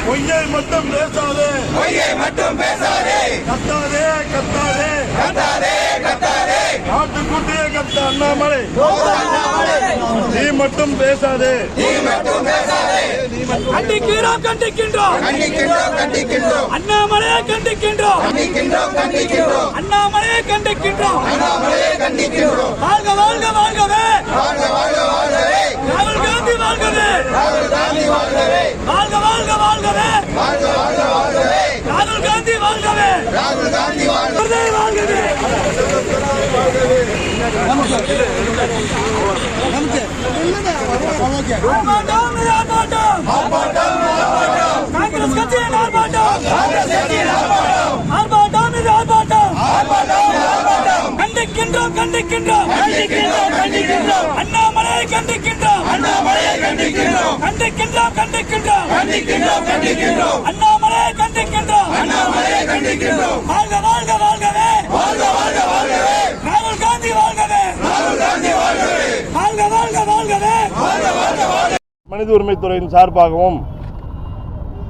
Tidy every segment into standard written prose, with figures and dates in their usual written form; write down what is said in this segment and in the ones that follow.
பொய்யை மட்டும் பேசாதே, கத்தாதே, நாட்டுக்குட்டியே கத்த அண்ணாமலை, நீ மட்டும் பேசாதே. கண்டிக்கின்றோம் அண்ணாமலையை கண்டிக்கின்றோம். அண்ணாமலையை கண்டிக்கின்றோம். வாழ்க வாழ்க வாழ்கவே, ராகுல் காந்தி வாழ்கவே, வாழ்க வாழ்க வாழ்கவே, ராகுல் காந்தி வாழ்கவே, வாழ்கவே. காங்கிரஸ் கட்சியின் ஆர்ப்பாட்டம், கண்டிக்கின்றோம் அண்ணாமலையை கண்டிக்கின்றோம். அண்ணாமலையை கண்டிக்கின்றோம். வாழ்க வாழ்க வாழ்கவே, ராகுல் காந்தி வாழ்கவே, வாழ்க வாழ்க வாழ்கவே. மனித உரிமைத்துறையின் சார்பாகவும்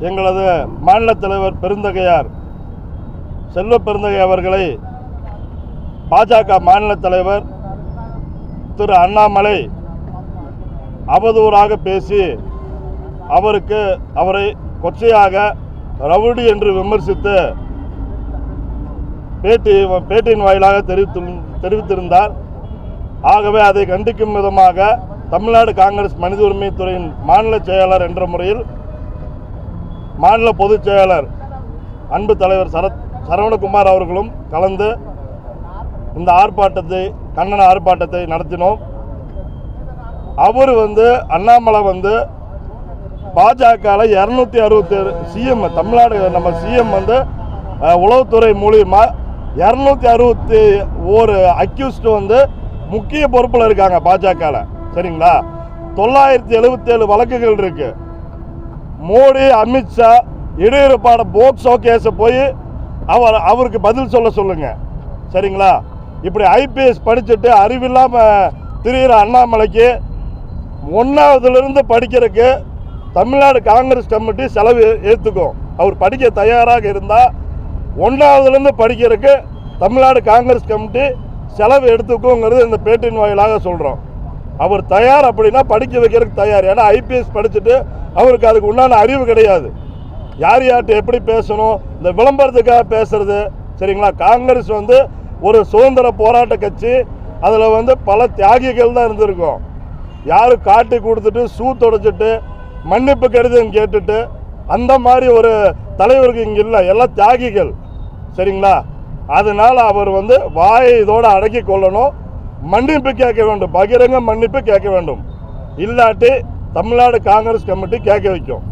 எங்களது மாநில தலைவர் பெருந்தகையார் செல்வ பெருந்தகை அவர்களை பாஜக மாநில தலைவர் திரு அண்ணாமலை அவதூறாக பேசி அவரை கொச்சையாக ரவுடி என்று விமர்சித்து பேட்டியின் வாயிலாக தெரிவித்திருந்தார். ஆகவே அதை கண்டிக்கும் விதமாக தமிழ்நாடு காங்கிரஸ் மனித உரிமைத்துறையின் மாநில செயலாளர் என்ற முறையில் மாநில பொதுச் செயலாளர் அன்பு தலைவர் சரவணகுமார் அவர்களும் கலந்து இந்த கண்டன ஆர்ப்பாட்டத்தை நடத்தினோம். அவர் அண்ணாமலை பாஜக 267 சிஎம் தமிழ்நாடு நம்ம சிஎம் உளவுத்துறை மூலியமா 261 அக்யூஸ்ட் முக்கிய பொறுப்பில் இருக்காங்க பாஜக. சரிங்களா, 977 வழக்குகள் இருக்கு. மோடி அமித்ஷா இடையறுப்பான போக்சோ கேஸ போய் அவருக்கு பதில் சொல்லுங்க. சரிங்களா, இப்படி ஐபிஎஸ் படிச்சுட்டு அறிவில்லாம திரிகிற அண்ணாமலைக்கு 1ஆவதுலேருந்து படிக்கிறதுக்கு தமிழ்நாடு காங்கிரஸ் கமிட்டி செலவு ஏற்றுக்கும். அவர் படிக்க தயாராக இருந்தால் 1ஆவதுலேருந்து படிக்கிறதுக்கு தமிழ்நாடு காங்கிரஸ் கமிட்டி செலவு எடுத்துக்கோங்கிறது இந்த பேட்டின் வாயிலாக சொல்கிறோம். அவர் தயார் அப்படின்னா படிக்க வைக்கிறதுக்கு தயார். ஏன்னா ஐபிஎஸ் படிச்சுட்டு அவருக்கு அதுக்கு உண்டான அறிவு கிடையாது. யார்கிட்ட எப்படி பேசணும், இந்த விளம்பரத்துக்காக பேசுறது. சரிங்களா, காங்கிரஸ் ஒரு சுதந்திர போராட்ட கட்சி. அதில் பல தியாகிகள் தான் இருந்திருக்கும். யாரும் காட்டி கொடுத்துட்டு சூ தொடச்சிட்டு மன்னிப்பு கடிதம் கேட்டுட்டு அந்த மாதிரி ஒரு தலைவருக்கு இங்கே இல்லை. எல்லாம் தியாகிகள். சரிங்களா, அதனால அவர் வாயை இதோடு அடக்கி கொள்ளணும். மன்னிப்பு கேட்க வேண்டும், பகிரங்க மன்னிப்பு கேட்க வேண்டும். இல்லாட்டி தமிழ்நாடு காங்கிரஸ் கமிட்டி கேட்க வைக்கும்.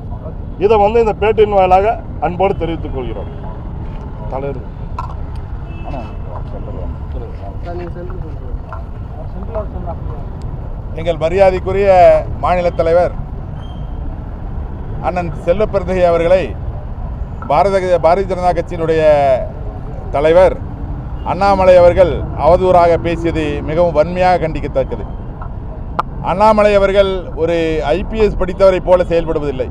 இதை இந்த பேட்டியின் வாயிலாக அன்போடு தெரிவித்துக் கொள்கிறோம். தலைவர் எங்கள் மரியாதைக்குரிய மாநில தலைவர் அண்ணன் செல்வ பெருந்தகை அவர்களை பாரதிய ஜனதா கட்சியினுடைய தலைவர் அண்ணாமலை அவர்கள் அவதூறாக பேசியது மிகவும் வன்மையாக கண்டிக்கத்தக்கது. அண்ணாமலை அவர்கள் ஒரு ஐபிஎஸ் படித்தவரை போல செயல்படுவதில்லை.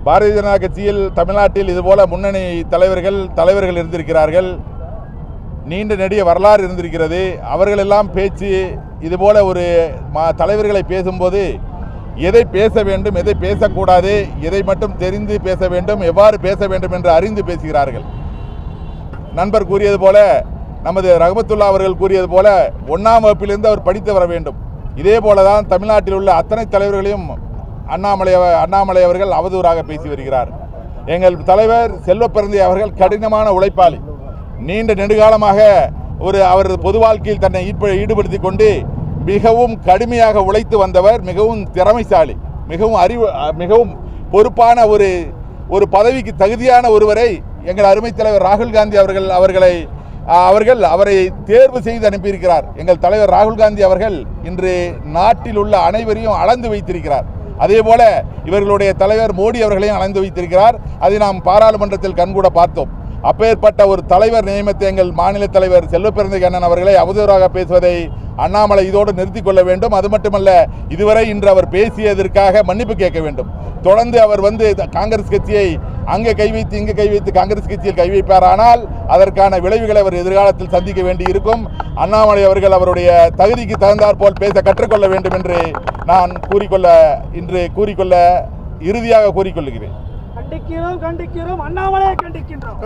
பாரதிய ஜனதா கட்சியில் தமிழ்நாட்டில் இதுபோல முன்னணி தலைவர்கள் இருந்திருக்கிறார்கள். நீண்ட நெடிய வரலாறு இருந்திருக்கிறது. அவர்களெல்லாம் பேச்சு இதுபோல ஒரு தலைவர்களை பேசும்போது எதை பேச வேண்டும், எதை பேசக்கூடாது, எதை மட்டும் தெரிந்து பேச வேண்டும், எவ்வாறு பேச வேண்டும் என்று அறிந்து பேசுகிறார்கள். நண்பர் கூறியது போல, நமது ரஹமத்துல்லா அவர்கள் கூறியது போல 1ஆம் வகுப்பிலிருந்து அவர் படித்து வர வேண்டும். இதே போலதான் தமிழ்நாட்டில் உள்ள அத்தனை தலைவர்களையும் அண்ணாமலை அவர்கள் அவதூறாக பேசி வருகிறார். எங்கள் தலைவர் செல்வ பெருந்தகை அவர்கள் கடினமான உழைப்பாளி. நீண்ட நெடுகாலமாக அவரது பொது வாழ்க்கையில் தன்னை ஈடுபடுத்திக் கொண்டு மிகவும் கடுமையாக உழைத்து வந்தவர். மிகவும் திறமைசாலி, மிகவும் பொறுப்பான ஒரு பதவிக்கு தகுதியான ஒருவரை எங்கள் அருமை தலைவர் ராகுல் காந்தி அவரை தேர்வு செய்து அனுப்பியிருக்கிறார். எங்கள் தலைவர் ராகுல் காந்தி அவர்கள் இன்று நாட்டில் உள்ள அனைவரையும் அளந்து வைத்திருக்கிறார். அதே போல இவர்களுடைய தலைவர் மோடி அவர்களையும் அளந்து வைத்திருக்கிறார். அதை நாம் பாராளுமன்றத்தில் கண்கூட பார்த்தோம். அப்பேற்பட்ட ஒரு தலைவர் நியமித்த எங்கள் மாநில தலைவர் செல்வப்பிறந்தகை அண்ணன் அவர்களை அவதூறாக பேசுவதை அண்ணாமலை இதோடு நிறுத்திக் கொள்ள வேண்டும். அது மட்டுமல்ல, இதுவரை இன்று அவர் பேசியதற்காக மன்னிப்பு கேட்க வேண்டும். தொடர்ந்து அவர் காங்கிரஸ் கட்சியை அங்கே கை வைத்து இங்கு கை வைத்து காங்கிரஸ் கட்சியில் கை வைப்பாரானால் அதற்கான விளைவுகளை அவர் எதிர்காலத்தில் சந்திக்க வேண்டி இருக்கும். அண்ணாமலை அவர்கள் அவருடைய தகுதிக்கு தகுந்தாற் போல் பேச கற்றுக்கொள்ள வேண்டும் என்று நான் இறுதியாக கூறிக்கொள்கிறேன். கண்டிக்கிறோம், அண்ணாமலையை கண்டிக்கின்றோம்.